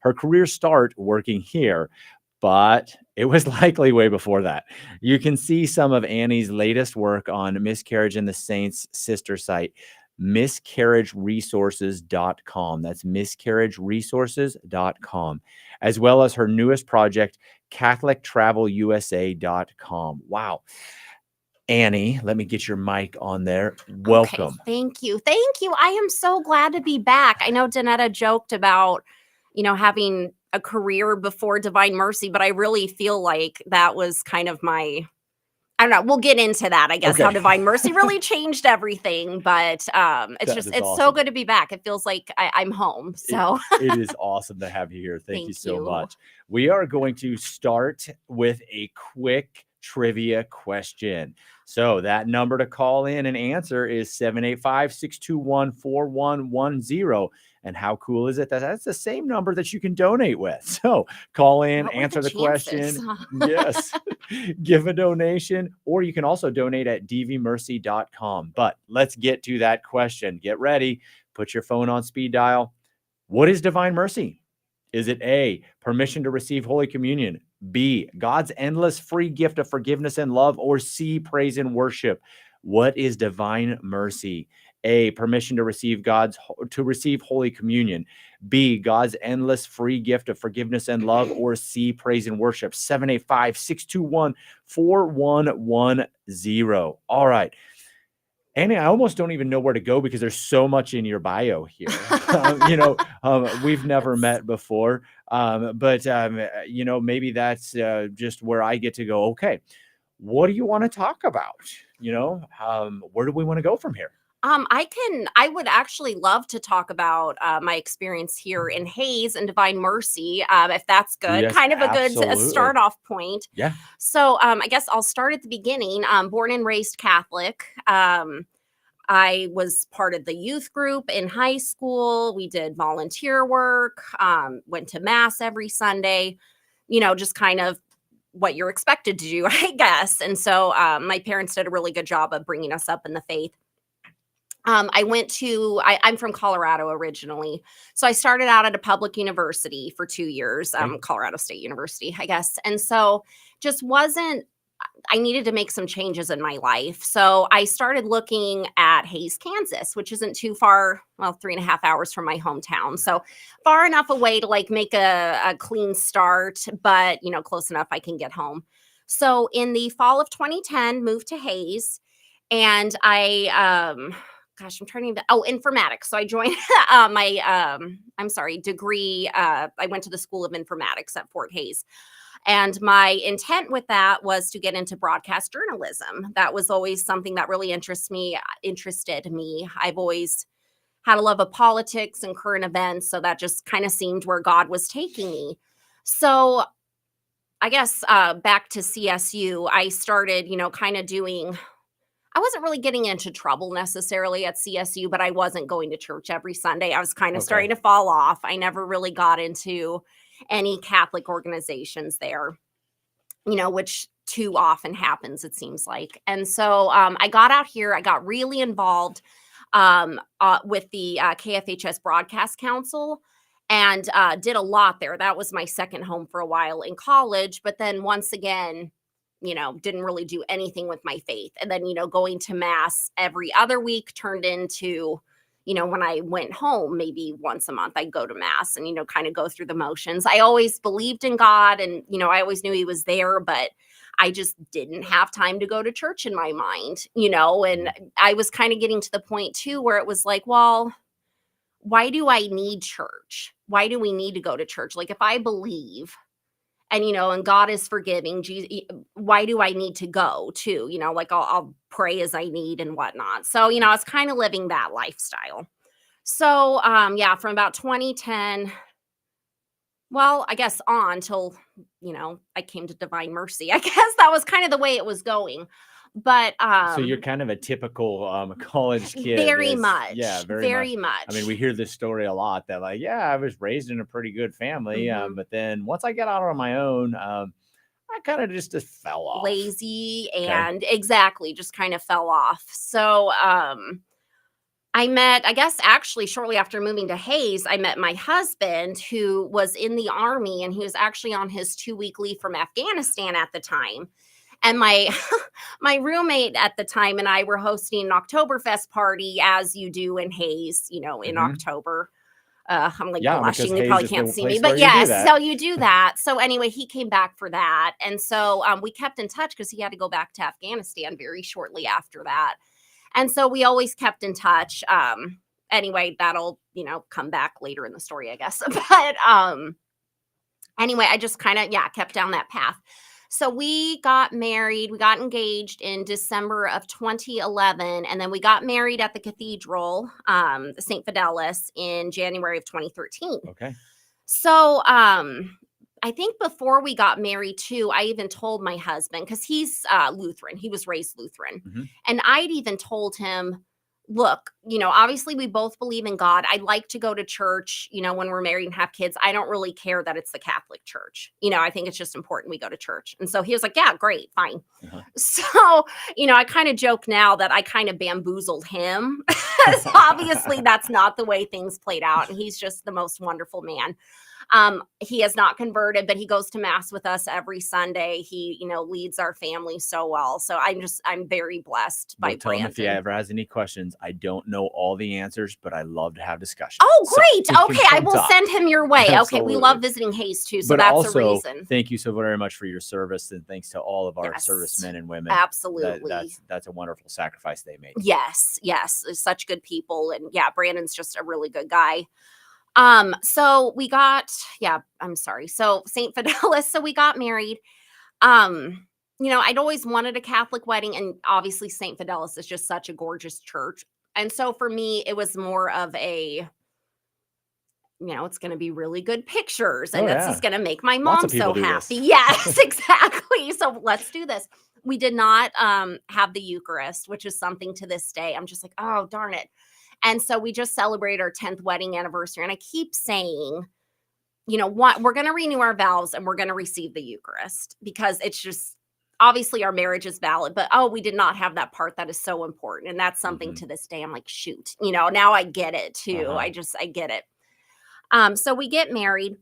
Her career start working here, but it was likely way before that. You can see some of Annie's latest work on Miscarriage in the Saints' sister site, miscarriageresources.com. That's miscarriageresources.com, as well as her newest project, catholictravelusa.com. Wow. Annie, let me get your mic on there. Okay, Welcome. thank you. Thank you. I am so glad to be back. I know Danetta joked about, having a career before Divine Mercy, but I really feel like that was kind of I don't know. We'll get into that, I guess, how Okay. Divine Mercy really changed everything. But That is it's so awesome. good to be back. It feels like I'm home. It, So it is awesome to have you here. Thank you thank so you. much. We are going to start with a quick trivia question. So that number to call in and answer is 785-621-4110. And how cool is it that that's the same number that you can donate with? So call in, What were the answer the chances? question. Yes, give a donation, or you can also donate at dvmercy.com. But let's get to that question. Get ready. Put your phone on speed dial. What is divine mercy? Is it A, permission to receive Holy Communion? B, God's endless free gift of forgiveness and love? Or C, praise and worship? What is divine mercy? A, permission to receive Holy Communion. B, God's endless free gift of forgiveness and love? Or C, praise and worship? 785-621-4110. All right. Annie, I almost don't even know where to go because there's so much in your bio here. We've never That's met before, but maybe that's just where I get to go. Okay, what do you want to talk about? Where do we want to go from here? I would actually love to talk about my experience here in Hayes and Divine Mercy, if that's good. Yes, Kind of a good absolutely. start off point. Yeah. So I guess I'll start at the beginning. Born and raised Catholic. I was part of the youth group in high school. We did volunteer work, went to mass every Sunday, just kind of what you're expected to do, I guess. And so my parents did a really good job of bringing us up in the faith. I'm from Colorado originally. So I started out at a public university for 2 years, Okay. Colorado State University, I guess. And so just wasn't, I needed to make some changes in my life. So I started looking at Hayes, Kansas, which isn't too far, well, 3.5 hours from my hometown. So far enough away to like make a clean start, but, close enough I can get home. So in the fall of 2010, moved to Hayes and gosh, I'm trying to, informatics. So I joined my degree. I went to the School of Informatics at Fort Hayes. And my intent with that was to get into broadcast journalism. That was always something that really interested me. I've always had a love of politics and current events. So that just kind of seemed where God was taking me. So I guess back to CSU, I started, kind of doing I wasn't really getting into trouble necessarily at CSU, but I wasn't going to church every Sunday. I was kind of Okay. starting to fall off. I never really got into any Catholic organizations there, which too often happens, it seems like. And so I got out here, I got really involved with the KFHS Broadcast Council and did a lot there. That was my second home for a while in college. But then once again, didn't really do anything with my faith. And then, going to mass every other week turned into, when I went home, maybe once a month, I'd go to mass and, kind of go through the motions. I always believed in God and, I always knew he was there, but I just didn't have time to go to church in my mind, and I was kind of getting to the point too, where it was like, well, why do I need church? Why do we need to go to church? Like if I believe, and and God is forgiving, why do I need to go too, like I'll pray as I need and whatnot. So I was kind of living that lifestyle. So yeah, from about 2010, well, I guess on till I came to Divine Mercy. I guess that was kind of the way it was going. But So you're kind of a typical college kid. very Yeah, much, very much. very I mean, much. we hear this story a lot that like, yeah, I was raised in a pretty good family, Hmm. but then once I got out on my own, I kind of just fell off. Lazy Okay. and exactly just kind of fell off. So I met, I guess, actually shortly after moving to Hayes, I met my husband who was in the army and he was actually on his 2-week leave from Afghanistan at the time. And my my roommate at the time and I were hosting an Oktoberfest party as you do in Hayes, in Mhm. October. I'm like Yeah, because blushing. They Hayes probably is can't the see me, place where but you do yes, that. so you do that. So anyway, he came back for that. And so we kept in touch because he had to go back to Afghanistan very shortly after that. And so we always kept in touch. Anyway, that'll, come back later in the story, I guess. But anyway, I just kind of, yeah, kept down that path. So we got married, we got engaged in December of 2011, and then we got married at the cathedral, the St. Fidelis, in January of 2013. Okay. So I think before we got married too, I even told my husband, because he's Lutheran, he was raised Lutheran. Mhm. And I'd even told him, look, obviously we both believe in God. I like to go to church, when we're married and have kids. I don't really care that it's the Catholic Church. I think it's just important we go to church. And so he was like, yeah, great, fine. Uh-huh. So, I kind of joke now that I kind of bamboozled him. So obviously that's not the way things played out. And he's just the most wonderful man. He has not converted, but he goes to mass with us every Sunday. He, leads our family so well. So I'm very blessed by Well, tell him if he Brandon. ever has any questions. I don't know all the answers, but I love to have discussions. Oh, So great. he can Okay, I come will talk. send him your way. Okay, we Absolutely. love visiting Hayes too, so But that's a also, reason. thank you so very much for your service, and thanks to all of our Yes, servicemen and women. absolutely. That's a wonderful sacrifice they made. Yes, such good people, and yeah, Brandon's just a really good guy. So we got, yeah, I'm sorry. So St. Fidelis, so we got married. I'd always wanted a Catholic wedding, and obviously St. Fidelis is just such a gorgeous church. And so for me, it was more of a, it's going to be really good pictures, and Oh, this yeah. is going to make my Lots mom of people so do happy. this. Yes, exactly. So let's do this. We did not have the Eucharist, which is something to this day. I'm just like, oh, darn it. And so we just celebrated our 10th wedding anniversary. And I keep saying, what, we're going to renew our vows and we're going to receive the Eucharist, because it's just, obviously our marriage is valid, but we did not have that part that is so important. And that's something Mhm. to this day. I'm like, shoot, now I get it too. Uh-huh. I get it. So we get married.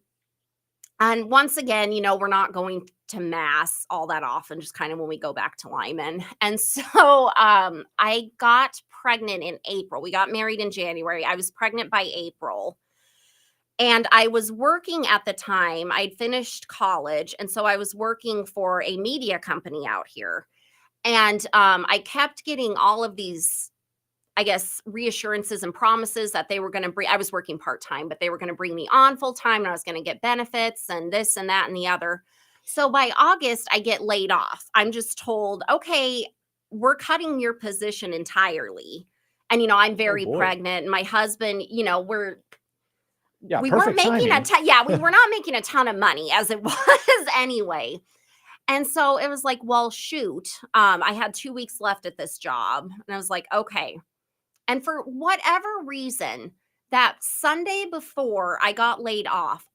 And once again, we're not going to mass all that often, just kind of when we go back to Lyman. And so I got pregnant in April. We got married in January. I was pregnant by April. And I was working at the time. I'd finished college. And so I was working for a media company out here. And I kept getting all of these, I guess, reassurances and promises that they were going to bring, I was working part-time, but they were going to bring me on full-time and I was going to get benefits and this and that and the other. So by August, I get laid off. I'm just told, okay, we're cutting your position entirely. And, I'm very boy. pregnant. And my husband, Yeah, we weren't perfect making timing. we were not making a ton of money as it was anyway. And so it was like, well, shoot. I had 2 weeks left at this job. And I was like, okay. And for whatever reason, that Sunday before I got laid off,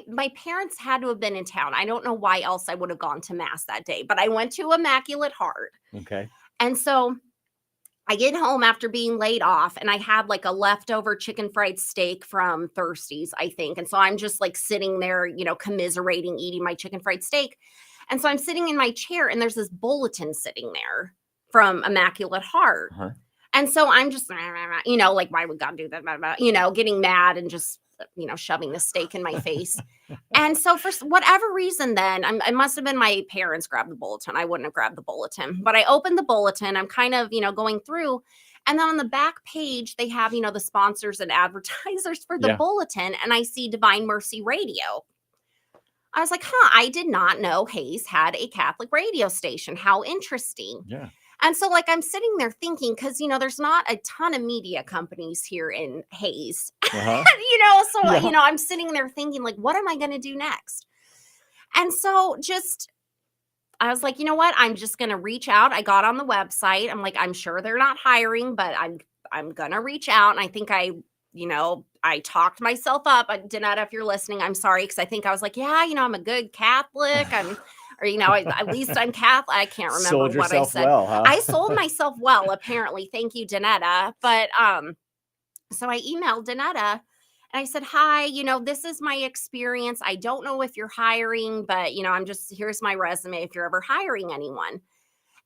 my parents had to have been in town. I don't know why else I would have gone to mass that day, but I went to Immaculate Heart. Okay. And so I get home after being laid off, and I had like a leftover chicken fried steak from Thirsties, I think. And so I'm just like sitting there, commiserating, eating my chicken fried steak. And so I'm sitting in my chair, and there's this bulletin sitting there from Immaculate Heart. Uh-huh. And so I'm just, like, why would God do that? Getting mad and just, shoving the steak in my face. And so for whatever reason, then it must have been my parents grabbed the bulletin. I wouldn't have grabbed the bulletin, but I opened the bulletin. I'm kind of, going through. And then on the back page, they have, the sponsors and advertisers for the Yeah. bulletin. And I see Divine Mercy Radio. I was like, I did not know Hayes had a Catholic radio station. How interesting. Yeah. And so, like, I'm sitting there thinking, because, there's not a ton of media companies here in Hayes, Uh-huh. so, Yeah. I'm sitting there thinking, like, what am I going to do next? And so I was like, you know what? I'm just going to reach out. I got on the website. I'm like, I'm sure they're not hiring, but I'm going to reach out. And I think I talked myself up. Danetta, if you're listening, I'm sorry. Cause I think I was like, yeah, I'm a good Catholic. At least I'm Catholic. I can't remember Sold what I yourself said. well, huh? I sold myself well, apparently. Thank you, Danetta. But So I emailed Danetta and I said, "Hi, this is my experience. I don't know if you're hiring, but, here's my resume if you're ever hiring anyone."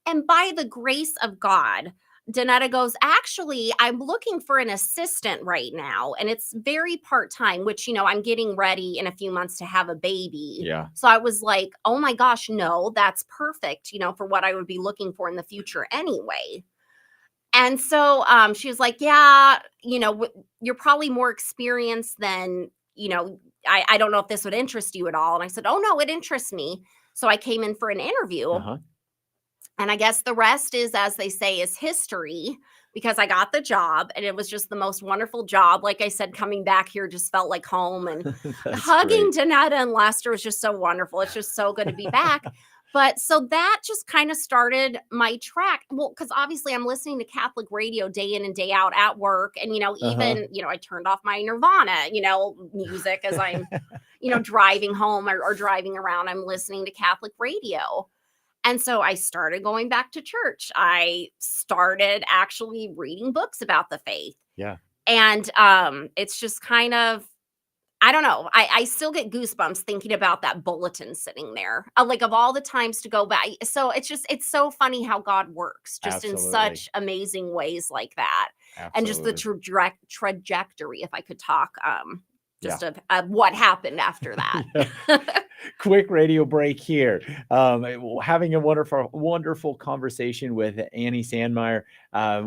And by the grace of God, Danetta goes, "Actually, I'm looking for an assistant right now, and it's very part time, which, I'm getting ready in a few months to have a baby." Yeah. So I was like, "Oh my gosh, no, that's perfect, for what I would be looking for in the future anyway." And so she was like, "Yeah, you're probably more experienced than, I don't know if this would interest you at all." And I said, "Oh, no, it interests me." So I came in for an interview. Uh-huh. And I guess the rest is, as they say, is history, because I got the job and it was just the most wonderful job. Like I said, coming back here just felt like home, and That's hugging great. Danetta and Lester was just so wonderful. It's just so good to be back. But so that just kind of started my track. Well, because obviously I'm listening to Catholic radio day in and day out at work. And, Uh-huh. even, I turned off my Nirvana, music as I'm, driving home or driving around. I'm listening to Catholic radio. And so I started going back to church. I started actually reading books about the faith. Yeah. And it's just kind of, I don't know. I still get goosebumps thinking about that bulletin sitting there. Like, of all the times to go back. So it's so funny how God works just in Absolutely. such amazing ways like that. And just the Absolutely. trajectory, if I could talk, Yeah. just of what happened after that. Yeah. Quick radio break here. Having a wonderful, wonderful conversation with Annie Sandmeier.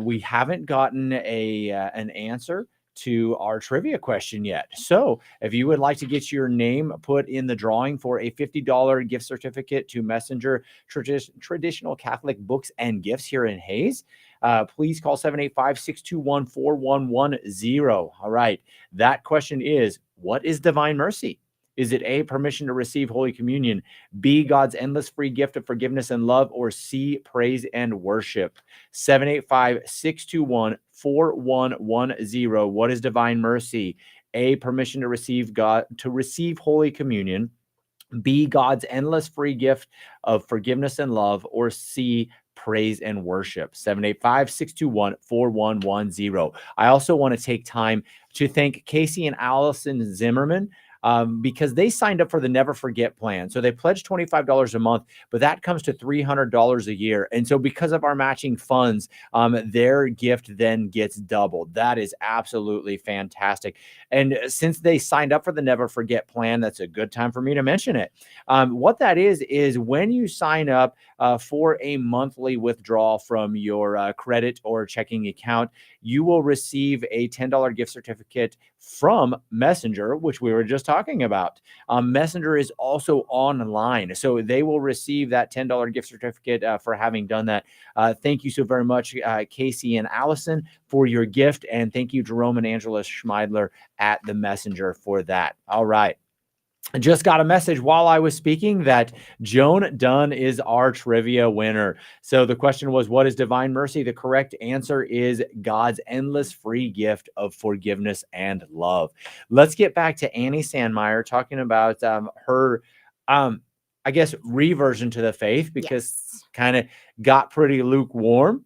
We haven't gotten an answer to our trivia question yet. So, if you would like to get your name put in the drawing for a $50 gift certificate to Messenger Traditional Catholic Books and Gifts here in Hayes, please call 785-621-4110. All right. That question is, what is divine mercy? Is it A, permission to receive Holy Communion, B, God's endless free gift of forgiveness and love, or C, praise and worship? 785-621-4110. What is divine mercy? A, permission to receive Holy Communion, B, God's endless free gift of forgiveness and love, or C, praise and worship. 785-621-4110. I also want to take time to thank Casey and Allison Zimmerman, because they signed up for the Never Forget plan. So they pledged $25 a month, but that comes to $300 a year. And so because of our matching funds, their gift then gets doubled. That is absolutely fantastic. And since they signed up for the Never Forget plan, that's a good time for me to mention it. What that is when you sign up for a monthly withdrawal from your credit or checking account, you will receive a $10 gift certificate from Messenger, which we were just talking about. Messenger is also online, so they will receive that $10 gift certificate for having done that. Thank you so very much, Casey and Allison, for your gift, and thank you, Jerome and Angela Schmeidler at the Messenger, for that. All right. I just got a message while I was speaking that Joan Dunn is our trivia winner. So the question was, what is divine mercy? The correct answer is God's endless free gift of forgiveness and love. Let's get back to Annie Sandmeier talking about her, I guess, reversion to the faith, because Yes. kind of got pretty lukewarm,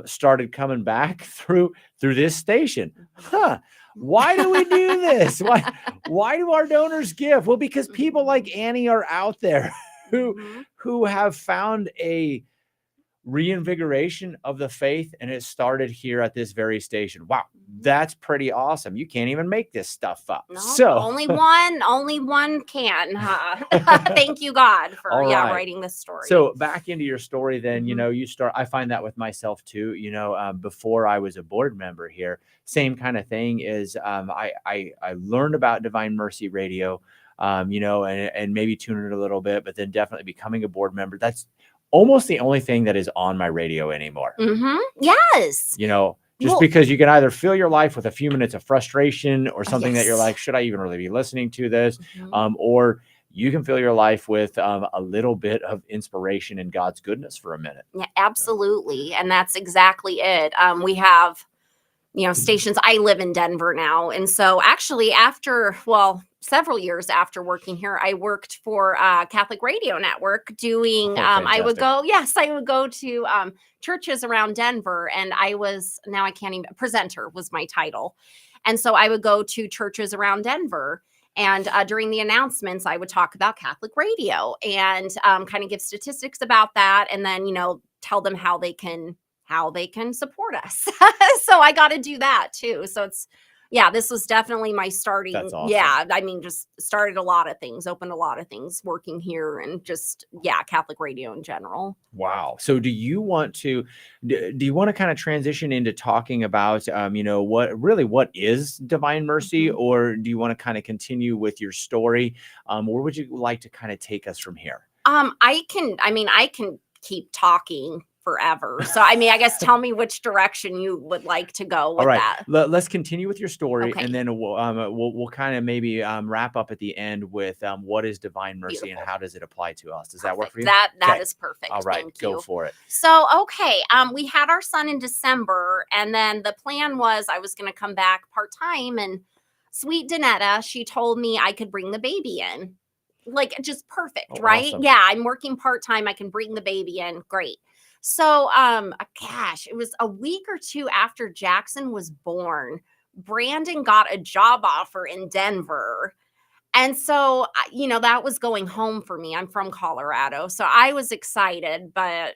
started coming back through this station. Huh. Why do we do this? Why do our donors give? Well, because people like Annie are out there who have found a reinvigoration of the faith, and it started here at this very station. Wow, that's pretty awesome. You can't even make this stuff up. No, So only one can, huh? Thank you, God, for all right. writing this story. So back into your story, then, Mhm. I find that with myself too, before I was a board member here, same kind of thing is, I learned about Divine Mercy Radio, and maybe tune it a little bit, but then definitely becoming a board member. That's almost the only thing that is on my radio anymore. Yes. Just Well, because you can either fill your life with a few minutes of frustration or something that you're yes. like, should I even really be listening to this? Mhm. Or you can fill your life with a little bit of inspiration and God's goodness for a minute. Yeah, absolutely. And that's exactly it. We have stations. I live in Denver now. And so actually several years after working here, I worked for Catholic Radio Network doing, Oh, I would fantastic. go to churches around Denver, and now I can't even, presenter was my title. And so I would go to churches around Denver. And during the announcements, I would talk about Catholic radio and kind of give statistics about that. And then, tell them how they can support us. So I got to do that too. So this was definitely my starting. That's awesome. Yeah. I mean, just started a lot of things, opened a lot of things working here, and just, Catholic radio in general. Wow. So do you want to kind of transition into talking about, what is Divine Mercy, or do you want to kind of continue with your story? Where would you like to kind of take us from here? I can keep talking forever. So, I guess tell me which direction you would like to go with that. Let's continue with your story, Okay. and then we'll kind of maybe wrap up at the end with what is Divine Mercy. Beautiful. And how does it apply to us? Does that work for you? That Okay. is perfect. All right, Thank go you. for it. So, okay, we had our son in December, and then the plan was I was going to come back part-time, and sweet Danetta, she told me I could bring the baby in. Like, just perfect, Oh, right? awesome. Yeah, I'm working part-time. I can bring the baby in. Great. So, it was a week or two after Jackson was born. Brandon got a job offer in Denver. And so, that was going home for me. I'm from Colorado. So I was excited, but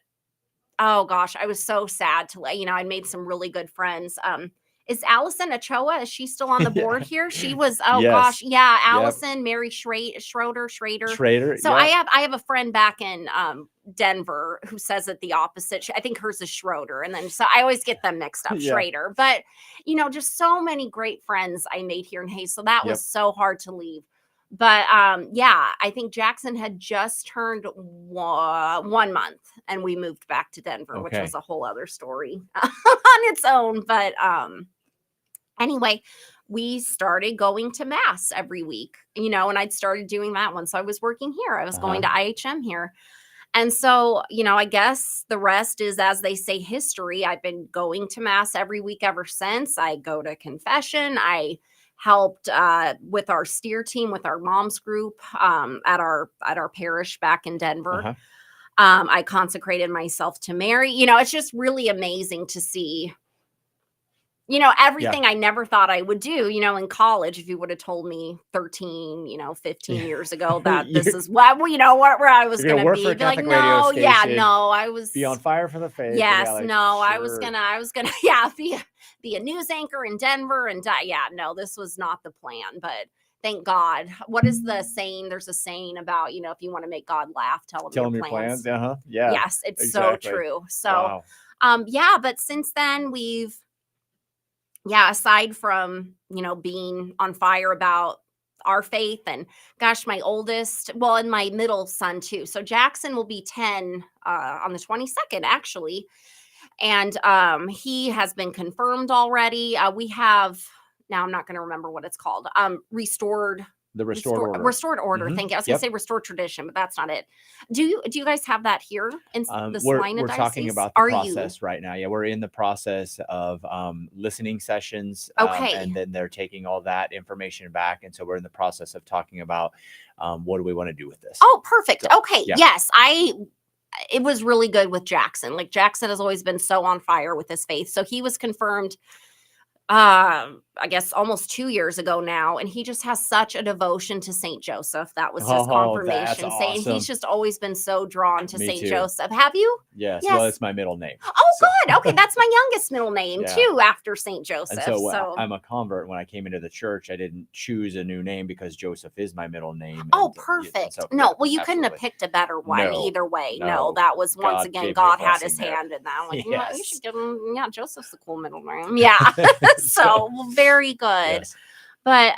oh gosh, I was so sad I made some really good friends. Is Allison Ochoa? Is she still on the board here? She was, gosh. Yes. Yeah. Yep. Allison, Mary Schroeder. Schrader. So Yep. I have a friend back in Denver who says it the opposite. I think hers is Schroeder. And then, so I always get them mixed up, Yeah. Schrader. But, just so many great friends I made here in Hayes. So that was so hard to leave. But I think Jackson had just turned 1 month, and we moved back to Denver, which was a whole other story on its own. But anyway, we started going to mass every week, and I'd started doing that once I was working here. I was going to IHM here. And so, I guess the rest is, as they say, history. I've been going to mass every week ever since. I go to confession. I helped with our steer team, with our moms group at our parish back in Denver. I consecrated myself to Mary. It's just really amazing to see, everything I never thought I would do, in college. If you would have told me 13, 15 years ago that this is where I was going to be like, no, I was be on fire for the faith. Yes, Like, no, sure. I was gonna, be a news anchor in Denver, and this was not the plan. But thank God. What is the saying? There's a saying about, if you want to make God laugh, tell him your plans. Yeah. Yes, it's so true. So, but since then we've, aside from, being on fire about our faith, and gosh, my oldest, and my middle son too. So Jackson will be 10 on the 22nd, actually. And he has been confirmed already. We have, now I'm not going to remember what it's called. Restored order. Restored order. Thank you. I was going to say restored tradition, but that's not it. Do you guys have that here in the Salina diocese? Talking about the process right now. Yeah, we're in the process of listening sessions. And then they're taking all that information back. And so we're in the process of talking about what do we want to do with this. Oh, perfect. So, okay. Yeah. Yes. It was really good with Jackson. Like, Jackson has always been so on fire with his faith. So he was confirmed I guess almost 2 years ago now, and he just has such a devotion to Saint Joseph. That was his confirmation. That's awesome. He's just always been so drawn to Saint Joseph. Have you? Yes. Well, it's my middle name. Oh, good. Okay, that's my youngest middle name too, after Saint Joseph. And so I'm a convert. When I came into the church, I didn't choose a new name because Joseph is my middle name. Oh, perfect. You couldn't have picked a better one either way. No, that was once again God had his hand in that. Like, you should give him. Yeah, Joseph's a cool middle name. Yeah. So very good. Yes. But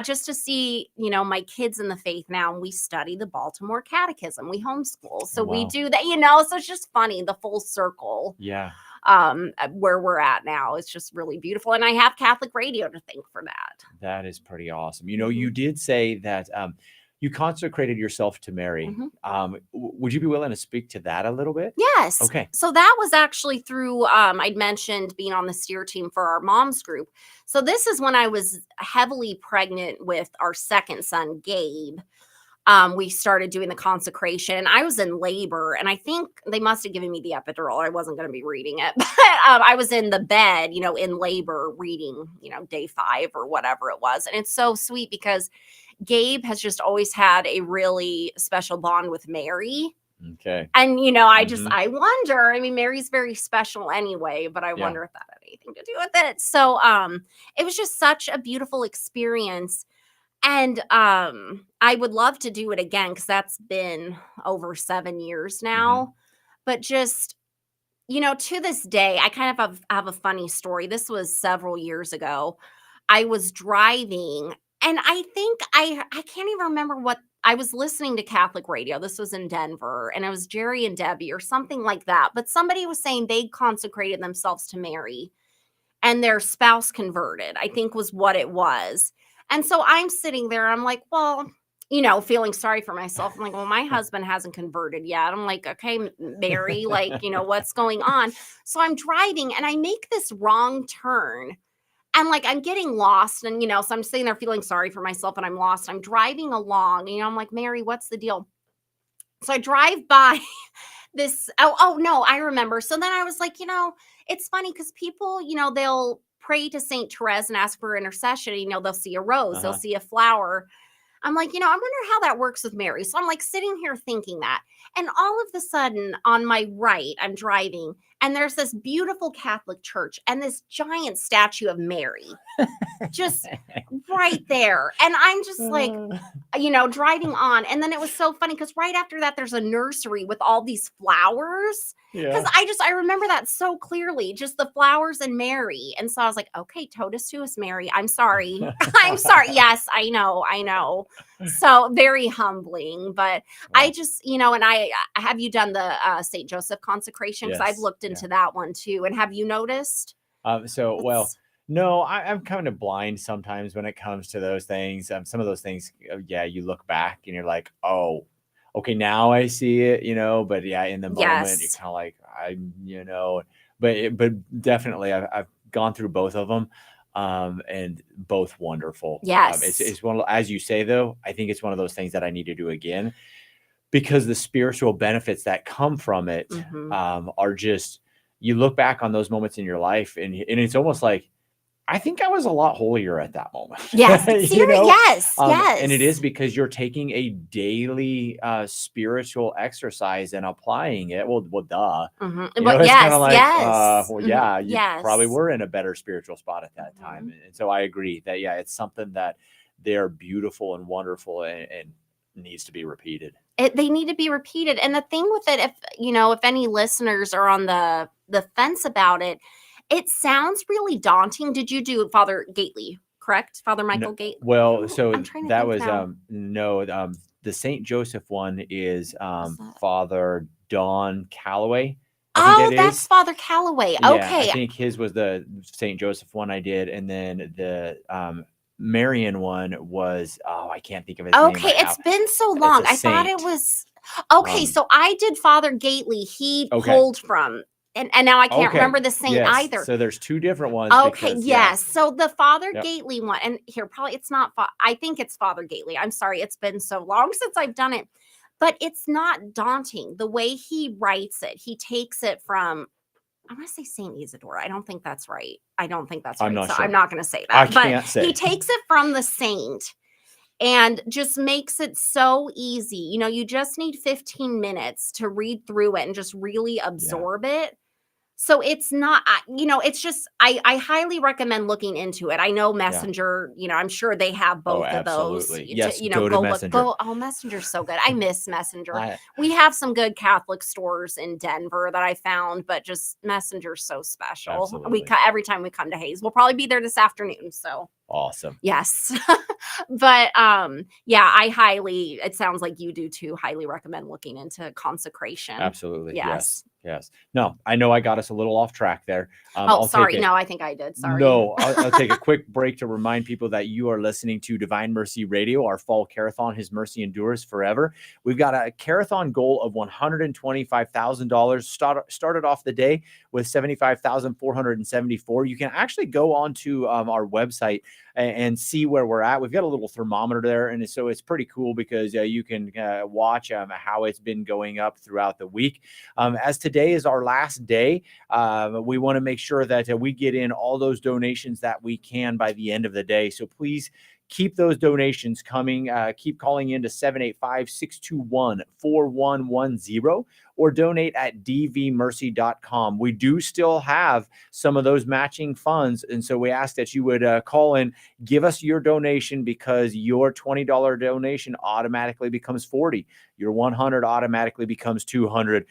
just to see, my kids in the faith now, we study the Baltimore Catechism. We homeschool. So we do that, so it's just funny, the full circle. Yeah. Where we're at now. It's just really beautiful. And I have Catholic radio to thank for that. That is pretty awesome. You did say that you consecrated yourself to Mary. Mhm. Would you be willing to speak to that a little bit? Yes. Okay. So that was actually through, I'd mentioned being on the steer team for our mom's group. So this is when I was heavily pregnant with our second son, Gabe. We started doing the consecration. I was in labor, and I think they must have given me the epidural. I wasn't going to be reading it, but I was in the bed, in labor reading, day 5 or whatever it was. And it's so sweet because Gabe has just always had a really special bond with Mary. Okay. And, Mhm. I wonder, I mean, Mary's very special anyway, but I Yeah. wonder if that had anything to do with it. So, it was just such a beautiful experience. And, I would love to do it again because that's been over 7 years Mhm. now. But just, to this day, I kind of have a funny story. This was several years ago. I was driving, and I think I can't even remember what I was listening to Catholic radio. This was in Denver, and it was Jerry and Debbie or something like that. But somebody was saying they consecrated themselves to Mary and their spouse converted, I think was what it was. And so I'm sitting there, I'm like, well, feeling sorry for myself. I'm like, well, my husband hasn't converted yet. I'm like, okay, Mary, like, what's going on? So I'm driving and I make this wrong turn, and like I'm getting lost. And, so I'm sitting there feeling sorry for myself and I'm lost. I'm driving along, I'm like, Mary, what's the deal? So I drive by this. Oh no, I remember. So then I was like, it's funny because people, they'll pray to Saint Therese and ask for intercession. They'll see a rose, they'll Uh-huh. see a flower. I'm like, I wonder how that works with Mary. So I'm like sitting here thinking that. And all of a sudden, on my right, I'm driving, and there's this beautiful Catholic church and this giant statue of Mary just right there. And I'm just like, driving on. And then it was so funny because right after that, there's a nursery with all these flowers. Because Yeah. I remember that so clearly, just the flowers and Mary. And so I was like, okay, totus tuus, Mary. I'm sorry. I'm sorry. Yes, I know. I know. So very humbling. But I Wow. just, and I have you done the St. Joseph consecration? Because I've Yes. looked Yeah. into that one too. And have you noticed? Well, It's, no, I'm kind of blind sometimes when it comes to those things. Some of those things, yeah, you look back and you're like, oh, okay, now I see it, but yeah, in the moment, you're yes. kind of like, but definitely I've gone through both of them. And both wonderful. Yes. It's one of, as you say, though, I think it's one of those things that I need to do again because the spiritual benefits that come from it, Mhm. are just, you look back on those moments in your life and it's almost like, I think I was a lot holier at that moment, Yes. Yes. and it Yes. is because you're taking a daily spiritual exercise and applying it. Well, duh. Mhm. But It's kind of yes, like, yes. well, Mhm. yeah, you probably Yes. were in a better spiritual spot at that time. Mhm. And so I agree that, yeah, it's something that they're beautiful and wonderful and needs to be repeated. They need to be repeated. And the thing with it, if any listeners are on the fence about it, it sounds really daunting. Did you do Father Gately, correct? Father No, Michael Gate? well, Oh, so I'm trying to that think was, now. no, the St. Joseph one is, Was that Father Don Calloway, I think Oh, that that's is. Father Calloway. Yeah, I Okay. think his was the St. Joseph one I did, and then the, Marian one was, oh, I can't think of his name Okay, right it's now. been so It's long. a I thought it saint. was Okay, Um, so I did Father Gately. He okay. pulled from, and now I can't Okay. remember the saint Yes. either. So there's 2 different ones Okay, because, yeah. yes. So the Father Yep. Gately one, and here probably it's not. I think it's Father Gately. I'm sorry, it's been so long since I've done it, but it's not daunting the way he writes it. He takes it from. I want to say Saint Isidore. I don't think that's right. I don't think that's I'm right. not So I'm sure. not going to say I that. But can't he say. takes it from the saint and just makes it so easy. You just need 15 minutes to read through it and just really Yeah. absorb it. So it's not, it's just, I highly recommend looking into it. I know Yeah. Messenger, I'm sure they have Oh, both of those. absolutely. Yes, go to Go look, Messenger. oh, Messenger's so good. I miss Messenger. I We have some good Catholic stores in Denver that I found, but just Messenger's so special. Absolutely. Every time we come to Hayes, we'll probably be there this afternoon. So Awesome. yes. But yeah, it sounds like you do too, highly recommend looking into consecration. Absolutely. Yes. Yes. Yes. No, I know I got us a little off track there. Oh, I'll take sorry. it. No, I think I did. Sorry. No, I'll take a quick break to remind people that you are listening to Divine Mercy Radio, our fall Care-a-Thon, His Mercy Endures Forever. We've got a Care-a-Thon goal of $125,000. Started off the day with $75,474. You can actually go onto our website and see where we're at. We've got a little thermometer there, and so it's pretty cool because you can watch how it's been going up throughout the week. As today is our last day, we want to make sure that we get in all those donations that we can by the end of the day. So please keep those donations coming. Keep calling in to 785-621-4110 or donate at dvmercy.com. We do still have some of those matching funds. And so we ask that you would call in, give us your donation, because your $20 donation automatically becomes 40. Your 100 automatically becomes 200.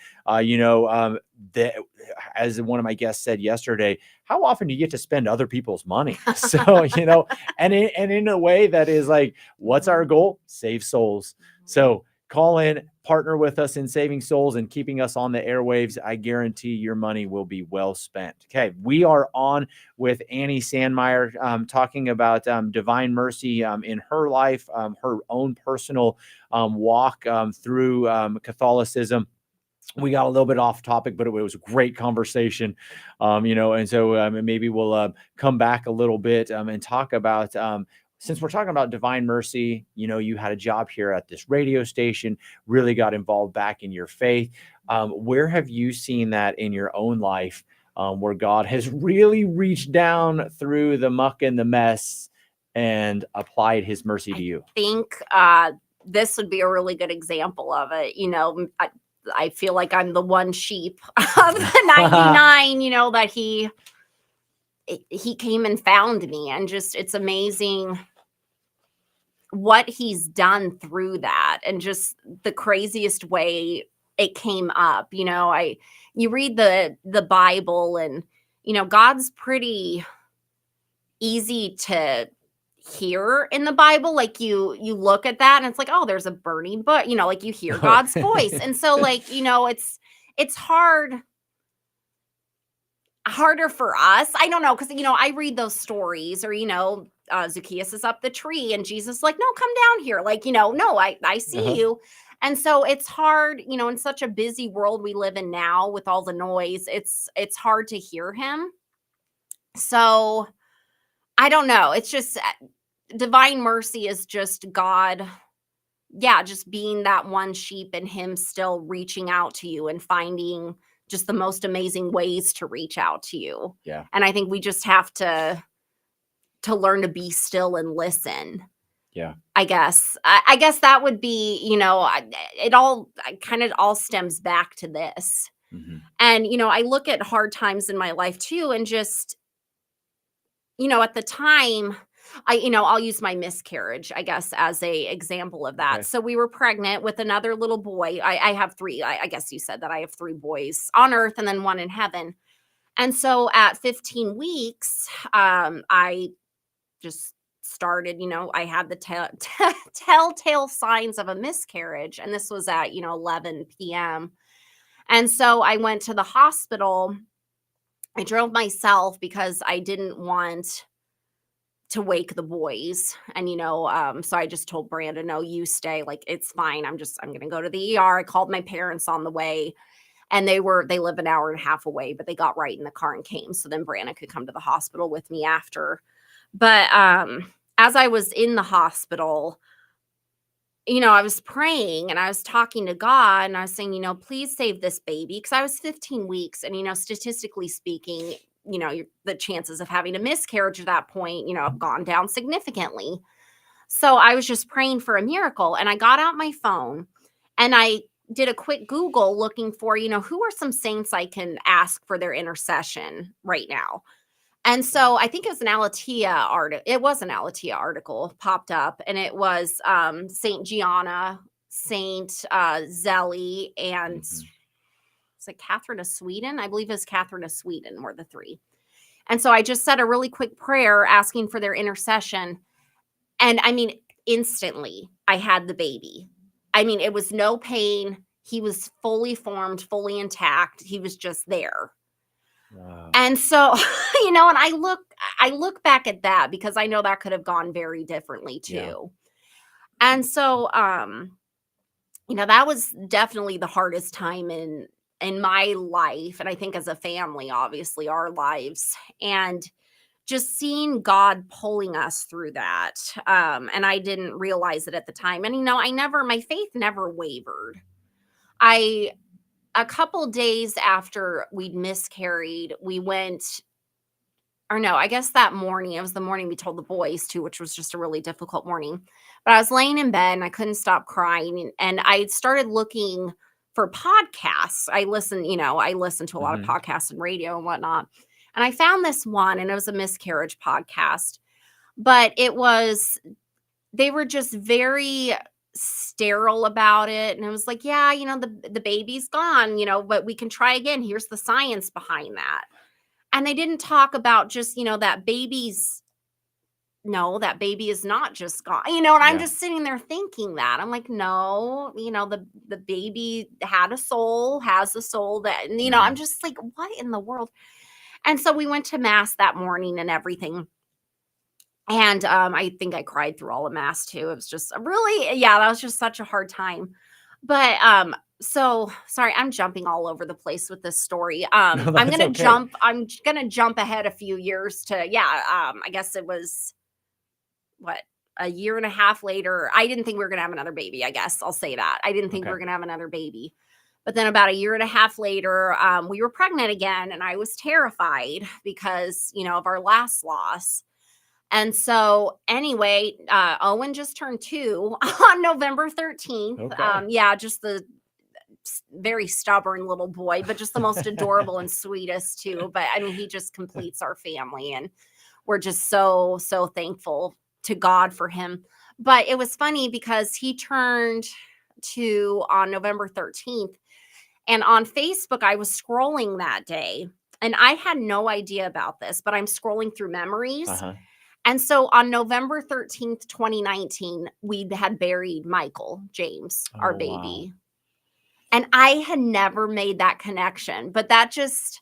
As one of my guests said yesterday, how often do you get to spend other people's money? So, and in a way that is like, what's our goal? Save souls. So call in, partner with us in saving souls and keeping us on the airwaves. I guarantee your money will be well spent. Okay, we are on with Annie Sandmeier, talking about divine mercy in her life, her own personal walk through Catholicism. We got a little bit off topic, but it was a great conversation, and so maybe we'll come back a little bit and talk about, since we're talking about divine mercy, you had a job here at this radio station, really got involved back in your faith. Where have you seen that in your own life, where God has really reached down through the muck and the mess and applied his mercy to you? I think this would be a really good example of it. I feel like I'm the one sheep of the 99, that he came and found me, and just, it's amazing what he's done through that, and just the craziest way it came up. You read the Bible, and God's pretty easy to hear in the Bible. Like you look at that and it's like, oh, there's a burning bush, like you hear God's voice. And so it's harder for us. I don't know, because I read those stories, or Zacchaeus is up the tree and Jesus like, no, come down here. Like, no, I see you. And so it's hard, in such a busy world we live in now with all the noise, it's hard to hear him. So I don't know. It's just divine mercy is just God, just being that one sheep, and him still reaching out to you and finding just the most amazing ways to reach out to you. Yeah. And I think we just have to learn to be still and listen. Yeah. I guess that would be, it all kind of all stems back to this. Mm-hmm. And, I look at hard times in my life too, and just, at the time, I'll use my miscarriage, I guess, as a example of that. Okay. So we were pregnant with another little boy. I have three. I guess you said that I have three boys on earth and then one in heaven. And so at 15 weeks, I just started, I had the telltale signs of a miscarriage. And this was at, 11 p.m. And so I went to the hospital. I drove myself because I didn't want to wake the boys. And, so I just told Brandon, no, you stay. Like, it's fine. I'm going to go to the ER. I called my parents on the way, and they live an hour and a half away, but they got right in the car and came. So then Brandon could come to the hospital with me after. But as I was in the hospital, I was praying and I was talking to God, and I was saying, please save this baby. Cause I was 15 weeks, and, statistically speaking, the chances of having a miscarriage at that point, have gone down significantly. So I was just praying for a miracle, and I got out my phone and I did a quick Google looking for, who are some saints I can ask for their intercession right now. And so I think it was an Alatia article. It was an Alatia article popped up, and it was Saint Gianna, Saint Zeli, and it's like Catherine of Sweden. I believe it's Catherine of Sweden were the three. And so I just said a really quick prayer asking for their intercession. And I mean, instantly, I had the baby. I mean, it was no pain. He was fully formed, fully intact. He was just there. Wow. And so, and I look back at that because I know that could have gone very differently Yeah. too. And so, that was definitely the hardest time in my life, and I think as a family, obviously our lives, and just seeing God pulling us through that. And I didn't realize it at the time. And my faith never wavered. I A couple days after we'd miscarried, we went, or no, I guess that morning, it was the morning we told the boys too, which was just a really difficult morning. But I was laying in bed and I couldn't stop crying. And I started looking for podcasts. I listen to a lot of Mhm. podcasts and radio and whatnot. And I found this one, and it was a miscarriage podcast. But they were just very sterile about it. And it was like, yeah, the baby's gone, but we can try again. Here's the science behind that. And they didn't talk about just, that that baby is not just gone, and I'm Yeah. just sitting there thinking that. I'm like, no, the baby had a soul, has a soul that, and, I'm Mhm. just like, what in the world? And so we went to mass that morning and everything. And I think I cried through all of mass too. It was just that was just such a hard time. But so sorry, I'm jumping all over the place with this story. No, that's okay. I'm gonna jump ahead a few years to, I guess it was what, a year and a half later. I didn't think we were gonna have another baby, I guess. I'll say that. I didn't think we Okay. were gonna have another baby. But then about a year and a half later, we were pregnant again, and I was terrified because, of our last loss. And so anyway, Owen just turned 2 on November 13th. Okay. Just the very stubborn little boy, but just the most adorable and sweetest too. But I mean, he just completes our family, and we're just so, so thankful to God for him. But it was funny because he turned 2 on November 13th. And on Facebook, I was scrolling that day, and I had no idea about this, but I'm scrolling through memories. Uh-huh. And so on November 13th, 2019, we had buried Michael James, our Oh, wow. baby. And I had never made that connection, but that just,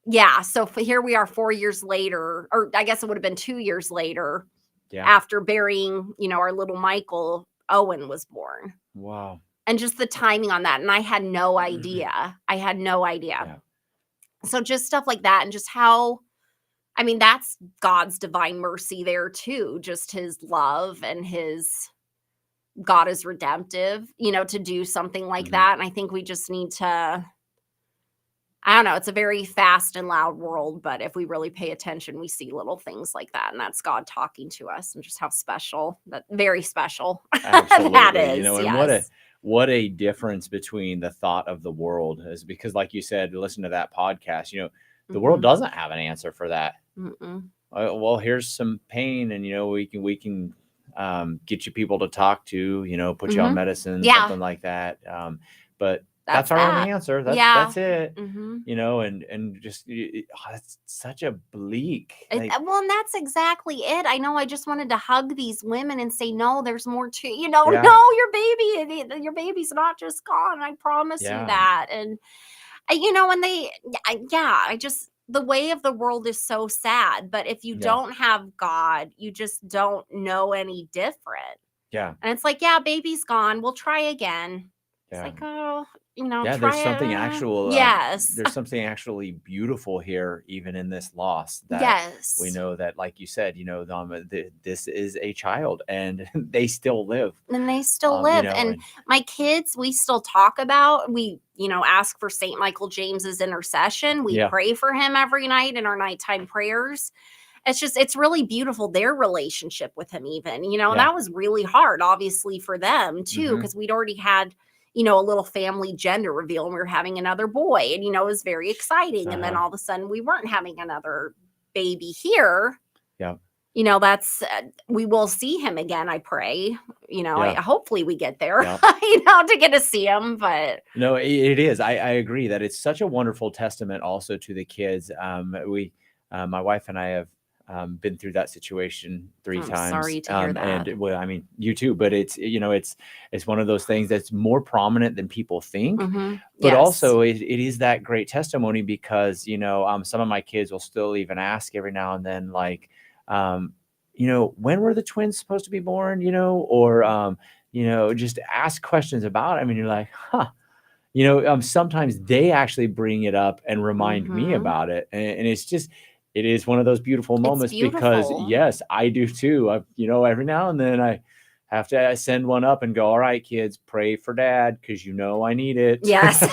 yeah. So here we are 4 years later, or I guess it would have been 2 years later, Yeah. after burying, our little Michael, Owen was born. Wow. And just the timing on that. And I had no idea. I had no idea. Yeah. So just stuff like that, and just how, I mean, that's God's divine mercy there too, just his love, and God is redemptive, to do something like Mhm. that. And I think we just need to, I don't know, it's a very fast and loud world, but if we really pay attention, we see little things like that. And that's God talking to us, and just how special, that very special that Absolutely. is. And what a Yes. difference between the thought of the world is, because like you said, listen to that podcast, the world Mhm. doesn't have an answer for that. Mm-mm. Well, here's some pain, and we can get you people to talk to, put you on Mhm. medicine, Yeah, something like that. But that's that's our only that. answer. Yeah. That's it. Mhm. And just it's such a bleak, like, Well, and that's exactly it. I know, I just wanted to hug these women and say, "No, there's more to, yeah, no, your baby's not just gone. I promise you yeah, that." And and I just, the way of the world is so sad. But if you yeah, don't have God, you just don't know any different. yeah, And it's like, yeah, baby's gone. We'll try again. It's yeah. like, oh, Yeah, try yes, there's something actually beautiful here, even in this loss, that we yes. know that, like you said, this is a child, and they still live. And they still live. And And my kids, we still talk about, we, ask for St. Michael James's intercession. We yeah, pray for him every night in our nighttime prayers. It's really beautiful, their relationship with him, even, and yeah, that was really hard, obviously, for them too, hmm, because we'd already had, a little family gender reveal, and we were having another boy, and, it was very exciting. And then uh-huh, all of a sudden we weren't having another baby here. yeah, That's, we will see him again, I pray. I yeah, hopefully we get there, yeah. to get to see him. But No, it is. I agree that it's such a wonderful testament also to the kids. My wife and I have been through that situation 3 I'm times. sorry to hear And that. well, I mean, you too, but it's one of those things that's more prominent than people think. But Yes. also it is that great testimony because, some of my kids will still even ask every now and then, like, when were the twins supposed to be born, or, just ask questions about it. I mean, you're like, huh. Sometimes they actually bring it up and remind me Mhm. about it. And it is one of those beautiful It's moments because, beautiful. yes, I do too. Every now and then I have to send one up and go, all right, kids, pray for dad because I need it. Yes. You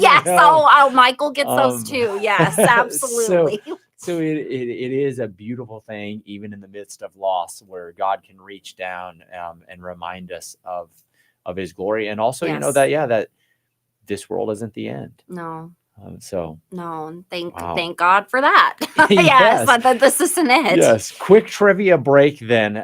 Yes. know? Oh, Michael gets those Um, too. Yes, so absolutely. it is a beautiful thing, even in the midst of loss, where God can reach down and remind us of his glory. And also, Yes. that this world isn't the end. No. So, No, and wow. thank God for that. Yes, Yes. that this isn't it. Yes. Quick trivia break then.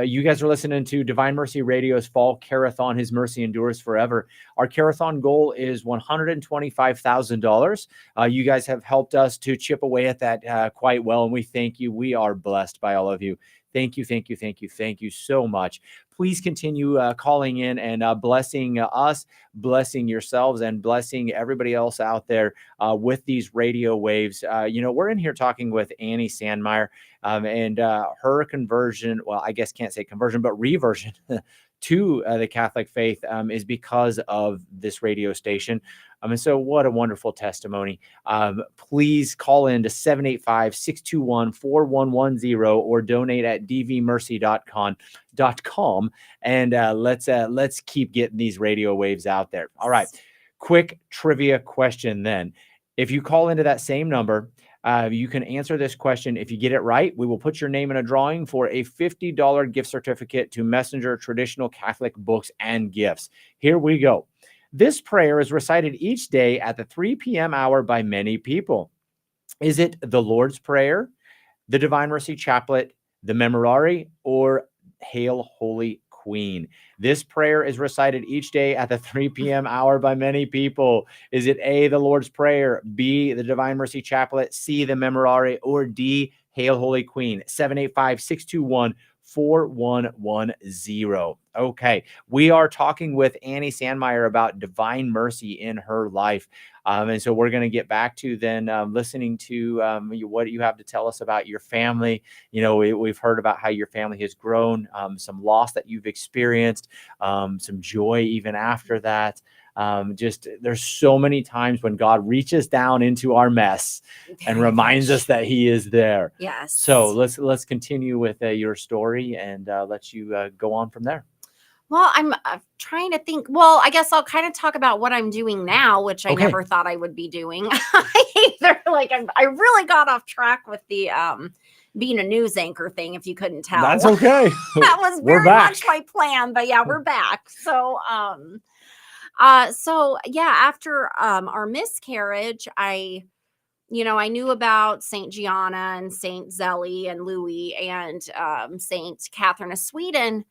You guys are listening to Divine Mercy Radio's Fall Care-a-Thon, His Mercy Endures Forever. Our Care-a-Thon goal is $125,000. You guys have helped us to chip away at that quite well, and we thank you. We are blessed by all of you. Thank you, thank you, thank you, thank you so much. Please continue calling in and blessing us, blessing yourselves, and blessing everybody else out there with these radio waves. We're in here talking with Annie Sandmeier, and her conversion, well, I guess can't say conversion, but reversion to the Catholic faith is because of this radio station. And so what a wonderful testimony. Please call in to 785-621-4110 or donate at dvmercy.com. And let's keep getting these radio waves out there. All right. Quick trivia question then. If you call into that same number, you can answer this question. If you get it right, we will put your name in a drawing for a $50 gift certificate to Messenger Traditional Catholic Books and Gifts. Here we go. This prayer is recited each day at the 3 p.m. hour by many people. Is it the Lord's Prayer, the Divine Mercy Chaplet, the Memorare, or Hail Holy Queen? This prayer is recited each day at the 3 p.m. hour by many people. Is it A, the Lord's Prayer, B, the Divine Mercy Chaplet, C, the Memorare, or D, Hail Holy Queen? 785-621-4110. Okay, we are talking with Annie Sandmeier about divine mercy in her life. And so we're going to get back to then listening to what you have to tell us about your family. We've heard about how your family has grown, some loss that you've experienced, some joy even after that. Just there's so many times when God reaches down into our mess and Very reminds much. us that he is there. Yes. So let's continue with your story and let you go on from there. Well, I'm trying to think. Well, I guess I'll kind of talk about what I'm doing now, which I Okay. never thought I would be doing either. Like I really got off track with the being a news anchor thing, if you couldn't tell. That's okay. That was We're very back. much my plan, but yeah, we're back. So yeah, after our miscarriage, I knew about Saint Gianna and Saint Zelly and Louis and Saint Catherine of Sweden,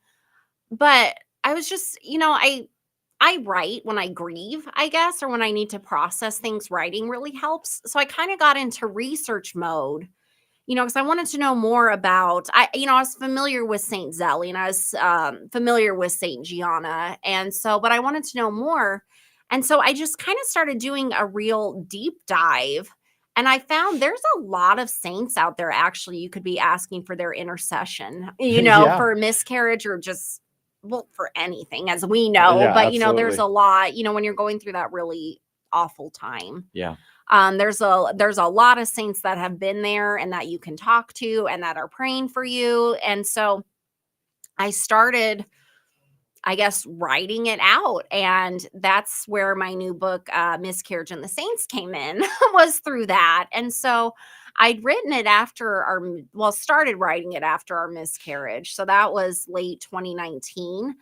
but I was just, I write when I grieve, I guess, or when I need to process things. Writing really helps. So I kind of got into research mode, because I wanted to know more about. I was familiar with Saint Zelly and I was familiar with Saint Gianna, and so, but I wanted to know more, and so I just kind of started doing a real deep dive. And I found there's a lot of saints out there. Actually, you could be asking for their intercession, Yeah. for miscarriage or just, well, for anything, as we know. Yeah, But there's absolutely. a lot. When you're going through that really awful time. Yeah. There's a lot of saints that have been there and that you can talk to and that are praying for you. And so I started, I guess, writing it out. And that's where my new book, Miscarriage and the Saints, came in, was through that. And so I'd written it started writing it after our miscarriage. So that was late 2019.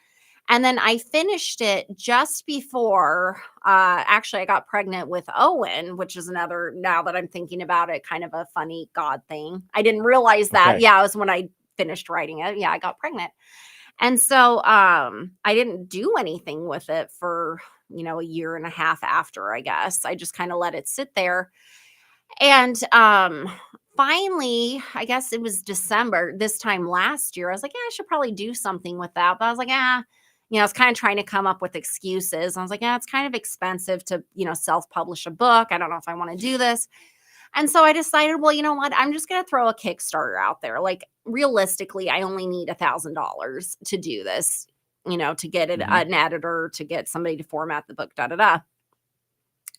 And then I finished it just before, actually, I got pregnant with Owen, which is another, now that I'm thinking about it, kind of a funny God thing. I didn't realize that. Okay. Yeah, it was when I finished writing it. Yeah, I got pregnant. And so I didn't do anything with it for, a year and a half after, I guess. I just kind of let it sit there. And finally, I guess it was December this time last year, I was like, yeah, I should probably do something with that. But I was like, I was kind of trying to come up with excuses. I was like, yeah, it's kind of expensive to, self-publish a book. I don't know if I want to do this. And so I decided, well, you know what? I'm just going to throw a Kickstarter out there. Like realistically, I only need $1,000 to do this, to get it, Mhm. an editor, to get somebody to format the book, da da da.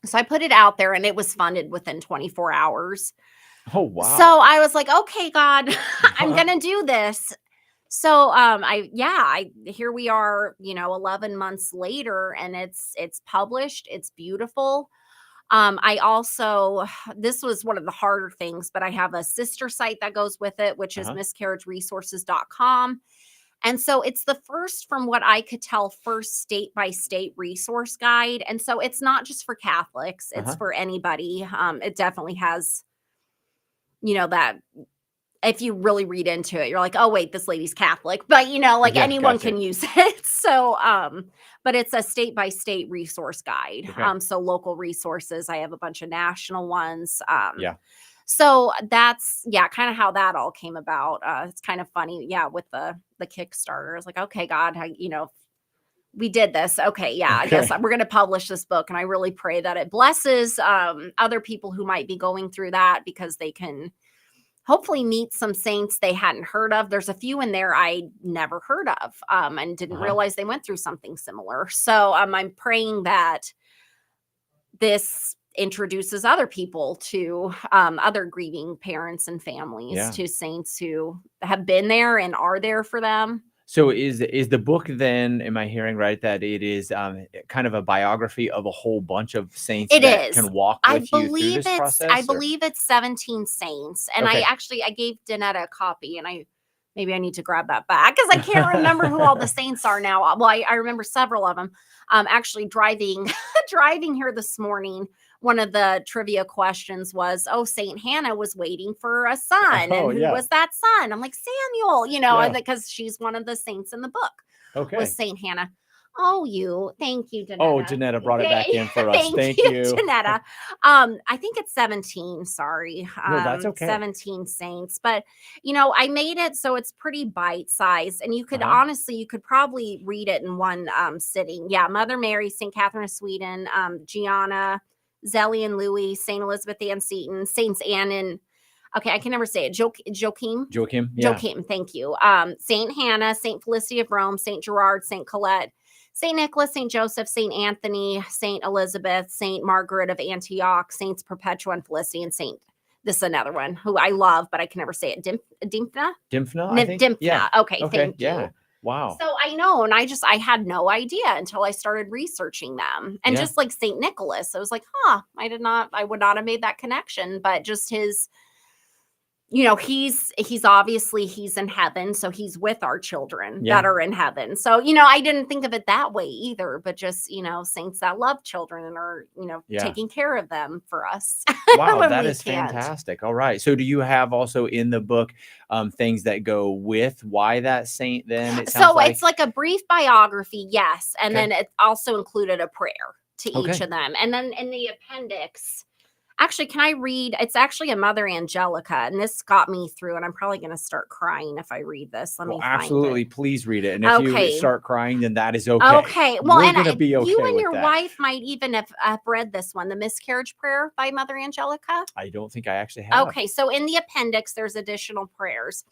So I put it out there and it was funded within 24 hours. Oh, So wow. I was like, okay, God, I'm going to do this. So here we are, 11 months later, and it's published. It's beautiful. I also, this was one of the harder things, but I have a sister site that goes with it, which is Uh-huh. miscarriageresources.com. And so it's the first, from what I could tell, first state by state resource guide. And so it's not just for Catholics, it's Uh-huh. for anybody. It definitely has, that if you really read into it, you're like, oh wait, this lady's Catholic, but like Yeah, anyone gotcha. can use it. So, but it's a state by state resource guide. Okay. So local resources, I have a bunch of national ones. Yeah. So that's, kind of how that all came about. It's kind of funny. Yeah. With the Kickstarter, it's like, okay, God, we did this. Okay. Yeah. I guess Okay. we're going to publish this book. And I really pray that it blesses, other people who might be going through that, because they can hopefully meet some saints they hadn't heard of. There's a few in there I never heard of, and didn't Uh-huh. realize they went through something similar. So I'm praying that this introduces other people to, other grieving parents and families, Yeah. to saints who have been there and are there for them. So is the book then, am I hearing right that it is kind of a biography of a whole bunch of saints It that is. can walk I with you through believe this it's I process, or? believe it's 17 saints, and Okay. I gave Danetta a copy, and maybe I need to grab that back because I can't remember who all the saints are now. Well, I remember several of them. Actually driving driving here this morning, one of the trivia questions was, "Oh, Saint Hannah was waiting for a son, Oh, and who yeah. was that son?" I'm like, "Samuel," Yeah. because she's one of the saints in the book, was Okay. Saint Hannah. Oh, thank you, Oh, Danetta. Janetta brought it back in for us. Thank Thank you, you. Janetta. I think it's 17, sorry. No, that's okay. 17 saints. But I made it so it's pretty bite-sized. And Uh-huh. you could probably read it in one sitting. Yeah, Mother Mary, St. Catherine of Sweden, Gianna, Zelly and Louis, St. Elizabeth Ann Seton, Saints Anne and okay, I can never say it. Joachim. Joachim? Yeah. Joachim, thank you. Saint Hannah, Saint Felicity of Rome, Saint Gerard, Saint Colette, Saint Nicholas, Saint Joseph, Saint Anthony, Saint Elizabeth, Saint Margaret of Antioch, Saints Perpetua and Felicity, and Saint. This is another one who I love, but I can never say it. Dimphna? Dymphna, I think? Yeah. Dimphna. Okay, Okay. thank Yeah. you. Wow. So I know, and I had no idea until I started researching them. And Yeah. just like Saint Nicholas, I was like, I would not have made that connection, but just his, he's obviously he's in heaven, so he's with our children Yeah. that are in heaven. So I didn't think of it that way either, but just saints that love children and are Yeah. taking care of them for us Wow, when that we is can't. fantastic. All right. So do you have also in the book things that go with why that saint then, it sounds So like? it's like a brief biography, yes, and Okay. then it also included a prayer to each Okay. of them, and then in the appendix. Actually, can I read? It's actually a Mother Angelica, and this got me through, and I'm probably going to start crying if I read this. Let Well, me find it. absolutely. Please read it. And if you Okay. start crying, then that is okay. Okay. Well, We're and going to be you okay and with your that. wife might even have read this one, The Miscarriage Prayer by Mother Angelica. I don't think I actually have. Okay. So in the appendix, there's additional prayers.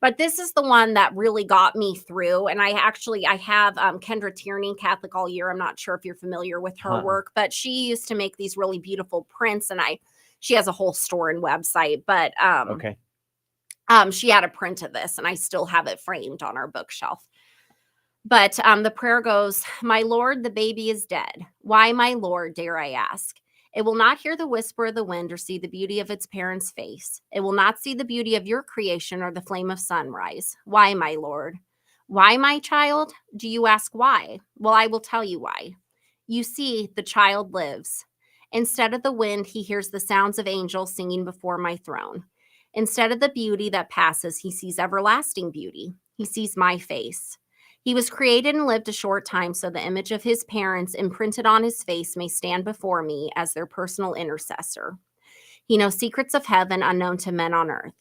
But this is the one that really got me through. And I have Kendra Tierney, Catholic All Year. I'm not sure if you're familiar with her work, but she used to make these really beautiful prints. And she has a whole store and website. But Okay. she had a print of this, and I still have it framed on our bookshelf. But the prayer goes, "My Lord, the baby is dead. Why, my Lord, dare I ask? It will not hear the whisper of the wind or see the beauty of its parent's face. It will not see the beauty of your creation or the flame of sunrise. Why, my Lord? Why, my child? Do you ask why? Well, I will tell you why. You see, the child lives. Instead of the wind, he hears the sounds of angels singing before my throne. Instead of the beauty that passes, he sees everlasting beauty. He sees my face. He was created and lived a short time so the image of his parents imprinted on his face may stand before me as their personal intercessor. He knows secrets of heaven unknown to men on earth.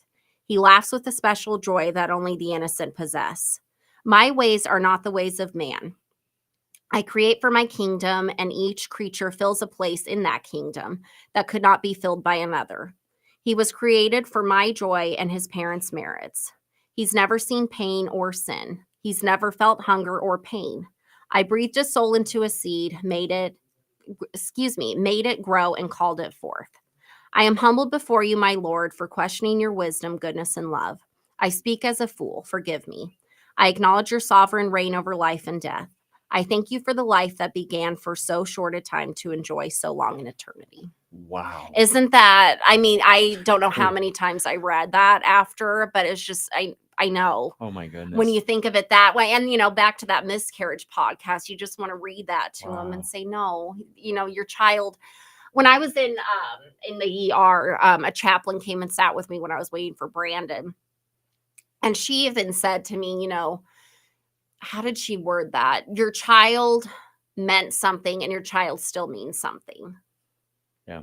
He laughs with a special joy that only the innocent possess. My ways are not the ways of man. I create for my kingdom, and each creature fills a place in that kingdom that could not be filled by another. He was created for my joy and his parents' merits. He's never seen pain or sin. He's never felt hunger or pain. I breathed a soul into a seed, made it grow and called it forth. I am humbled before you, my Lord, for questioning your wisdom, goodness, and love. I speak as a fool. Forgive me. I acknowledge your sovereign reign over life and death. I thank you for the life that began for so short a time to enjoy so long in eternity. Wow. Isn't that, I mean, I don't know how many times I read that after, but it's just, I know. Oh my goodness. When you think of it that way, and, back to that miscarriage podcast, you just want to read that to them and say, no, your child. When I was in the ER, a chaplain came and sat with me when I was waiting for Brandon. And she even said to me, how did she word that? Your child meant something and your child still means something. Yeah.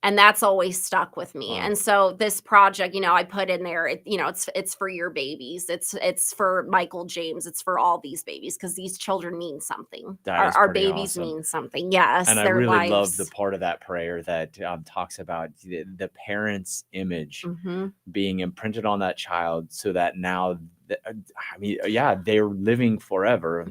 And that's always stuck with me. Wow. And so this project, I put in there, it's for your babies. It's for Michael James. It's for all these babies because these children mean something. Our babies awesome. Mean something. Yes. And I their really lives. love the part of that prayer that talks about the parent's image being imprinted on that child so that now, they're living forever.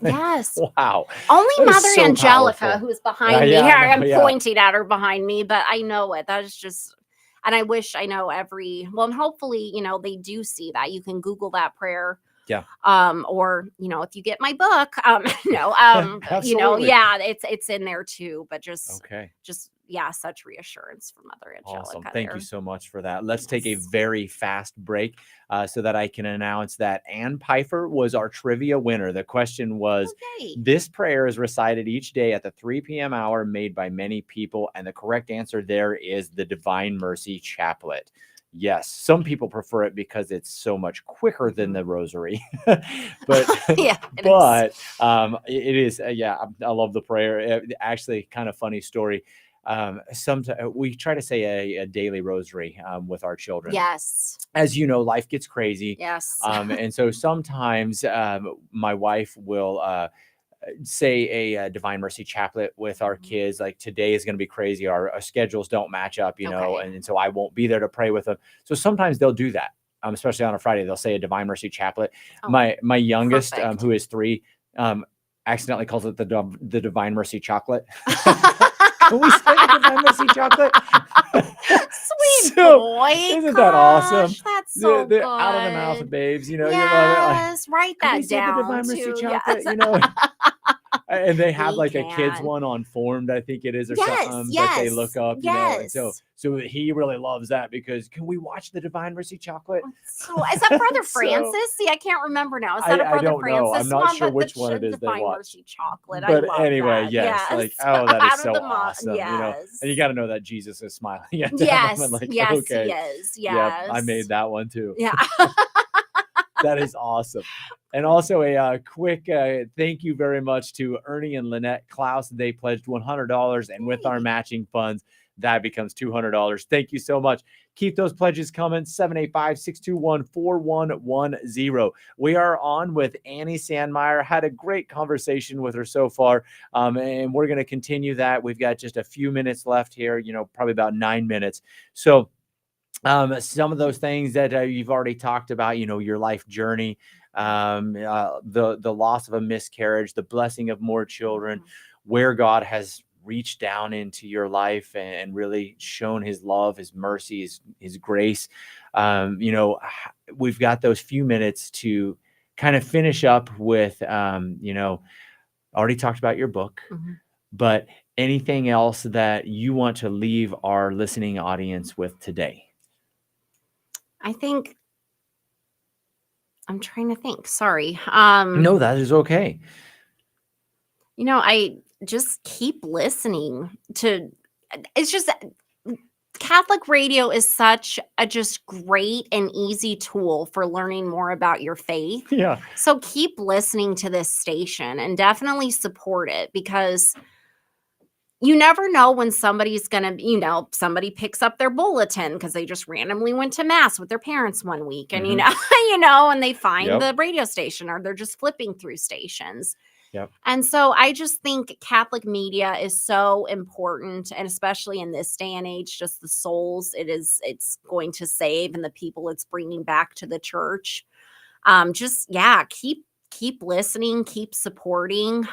Yes. Wow. Only That is Mother so Angelica, powerful. who's behind me. Yeah, Here, I know, I'm pointing at her behind me, but I know it. That is just, and I wish I know and hopefully, they do see that. You can Google that prayer. Yeah. Or, if you get my book, Absolutely. it's in there too, but just such reassurance from Mother Angelica. Awesome. Thank you so much for that. Let's take a very fast break so that I can announce that Ann Pfeiffer was our trivia winner. The question was, this prayer is recited each day at the 3 p.m. hour made by many people. And the correct answer there is the Divine Mercy Chaplet. Yes, some people prefer it because it's so much quicker than the rosary, but it is. I love the prayer. Actually, kind of funny story. Sometimes we try to say a daily rosary with our children. Yes, as you know, life gets crazy. Yes, and so sometimes my wife will say a Divine Mercy Chaplet with our kids. Like today is going to be crazy. Our schedules don't match up, and so I won't be there to pray with them. So sometimes they'll do that, especially on a Friday. They'll say a Divine Mercy Chaplet. My youngest, who is 3, accidentally calls it the Divine Mercy Chocolate. Can we say the Divine Mercy Chocolate? Sweet boy. Isn't that awesome? That's so good. Out of the mouth of babes, Yes, you love it. Write that down. The Divine Mercy Chocolate, Yes. And they have a kids one on Formed, I think it is, or something that they look up, and so he really loves that because can we watch the Divine Mercy Chocolate? So is that Brother Francis? See, I can't remember now. Is that a Brother I don't Francis know. I'm not sure which one it is they Divine watch. Mercy Chocolate. But I love anyway, that. yes. That is so awesome. And you got to know that Jesus is smiling at them. Yes, He is. Yes. Yep, I made that one too. Yeah. That is awesome. And also a quick thank you very much to Ernie and Lynette Klaus. They pledged $100, and with our matching funds, that becomes $200. Thank you so much. Keep those pledges coming. 785-621-4110. We are on with Annie Sandmeier. Had a great conversation with her so far, and we're going to continue that. We've got just a few minutes left here, probably about 9 minutes. So some of those things that you've already talked about, your life journey, the loss of a miscarriage, the blessing of more children, where God has reached down into your life and really shown his love, his mercy, his grace. We've got those few minutes to kind of finish up with, already talked about your book, but anything else that you want to leave our listening audience with today? I think I'm trying to think. Sorry. No, that is okay. I just keep listening to. It's just Catholic radio is such a just great and easy tool for learning more about your faith. Yeah. So keep listening to this station and definitely support it because you never know when somebody's gonna, somebody picks up their bulletin because they just randomly went to mass with their parents one week, and Mhm. and they find Yep. the radio station, or they're just flipping through stations. Yep. And so I just think Catholic media is so important, and especially in this day and age, just the souls it's going to save and the people it's bringing back to the church. Just yeah, keep listening, keep supporting.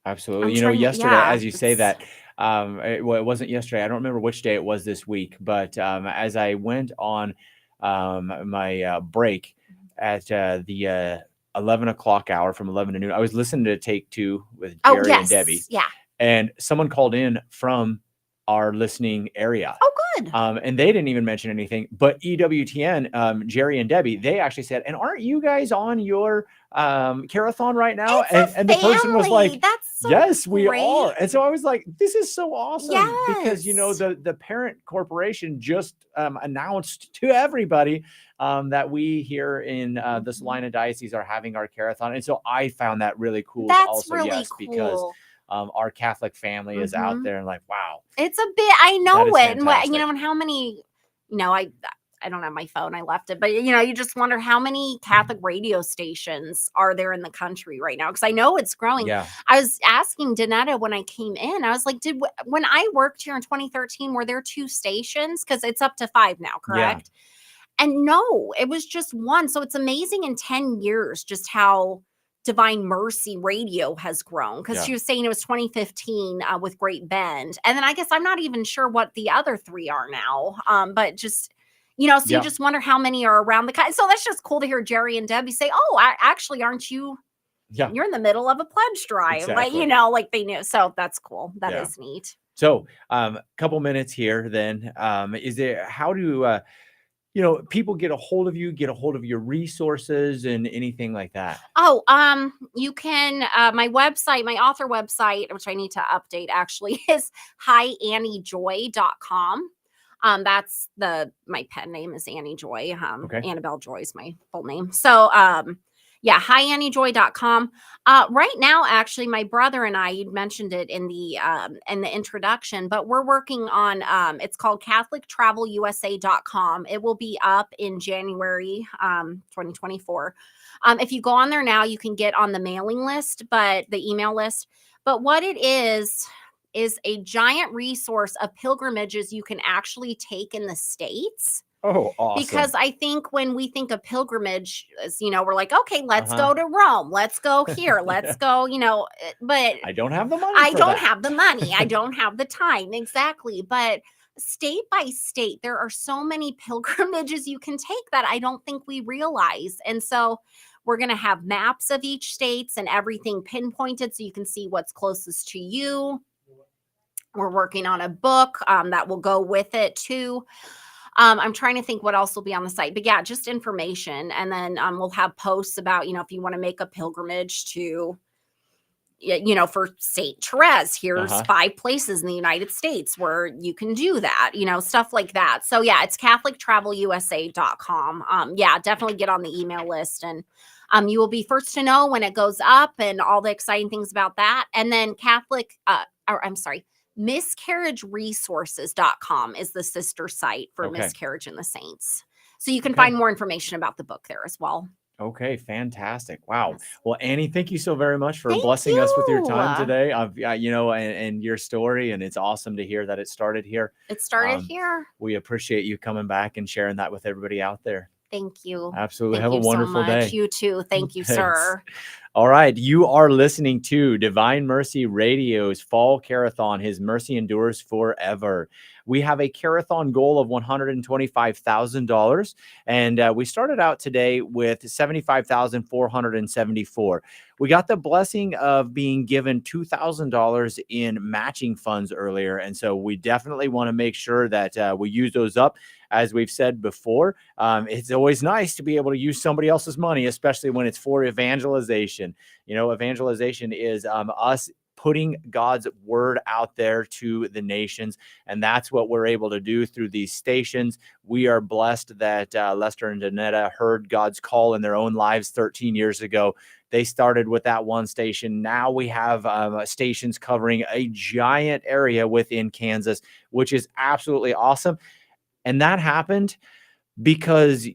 Absolutely. I'm You know, trying to, yesterday, yeah, as you say it's that, well, it wasn't yesterday. I don't remember which day it was this week, but as I went on my break at the 11 o'clock hour from 11 to noon, I was listening to Take Two with oh Jerry and Debbie, yes, yeah. and someone called in from our listening area. Oh good. And they didn't even mention anything, but EWTN, Jerry and Debbie, they actually said, "And aren't you guys on your Care-a-Thon right now?" It's a And the person was family. like, That's so "Yes, we great. are." And so I was like, "This is so awesome," because Yes. the parent corporation just announced to everybody that we here in the Mhm. Salina Diocese are having our Care-a-Thon, and so I found that really cool. That's Also, really yes, because cool. our Catholic family is out Mhm. there, and like, wow, It's a bit, I that know is it, and fantastic. and how many, you know, I don't have my phone, I left it, but, you just wonder how many Catholic radio stations are there in the country right now, because I know it's growing. Yeah. I was asking Danetta when I came in, I was like, when I worked here in 2013, were there 2 stations? Because it's up to 5 now, Yeah. correct? And no, it was just 1. So it's amazing in 10 years just how Divine Mercy Radio has grown, because Yeah. she was saying it was 2015 with Great Bend. And then I guess I'm not even sure what the other 3 are now. But just, so you Yeah. just wonder how many are around the so that's just cool to hear Jerry and Debbie say, "Oh, actually, aren't you? Yeah. You're in the middle of a pledge drive." Like, Exactly. like they knew. So that's cool. That Yeah. is neat. So, couple minutes here then. Is there how do people get a hold of you, get a hold of your resources and anything like that? Oh, you can my website, my author website, which I need to update actually, is hyanniejoy.com. That's my pen name is Annie Joy. Okay. Annabelle Joy is my full name. So yeah, hyanniejoy.com. Right now, actually, my brother and I, you'd mentioned it in the introduction, but we're working on it's called catholictravelusa.com. It will be up in January 2024. If you go on there now, you can get on the mailing list, but the email list. But what it is a giant resource of pilgrimages you can actually take in the States. Oh, Because awesome. I think when we think of pilgrimage, we're like, okay, let's Uh-huh. go to Rome, let's go here, let's Yeah. go, but I don't have the money I for don't that. have the money. I don't have the time. Exactly. But state by state, there are so many pilgrimages you can take that I don't think we realize. And so we're going to have maps of each states and everything pinpointed so you can see what's closest to you. We're working on a book that will go with it too. I'm trying to think what else will be on the site, but yeah, just information. And then we'll have posts about, if you want to make a pilgrimage to, for St. Therese, here's Uh-huh. 5 places in the United States where you can do that, stuff like that. So yeah, it's catholictravelusa.com. Yeah, definitely get on the email list, and you will be first to know when it goes up and all the exciting things about that. And then miscarriageresources.com is the sister site for Okay. Miscarriage in the Saints. So you can Okay. find more information about the book there as well. Okay, fantastic. Wow. Yes. Well, Annie, thank you so very much for Thank blessing us with your time you. today. And your story, and it's awesome to hear that it started here. It started Um, here. we appreciate you coming back and sharing that with everybody out there. Thank you. Absolutely. Thank Have a you so wonderful much. day. You too. Thank you, Thanks. sir. All right. You are listening to Divine Mercy Radio's Fall Care-a-Thon. His mercy endures forever. We have a Care-a-Thon goal of $125,000. And we started out today with $75,474. We got the blessing of being given $2,000 in matching funds earlier. And so we definitely want to make sure that we use those up. As we've said before, it's always nice to be able to use somebody else's money, especially when it's for evangelization. Evangelization is us putting God's word out there to the nations. And that's what we're able to do through these stations. We are blessed that Lester and Danetta heard God's call in their own lives 13 years ago. They started with that one station. Now we have stations covering a giant area within Kansas, which is absolutely awesome. And that happened because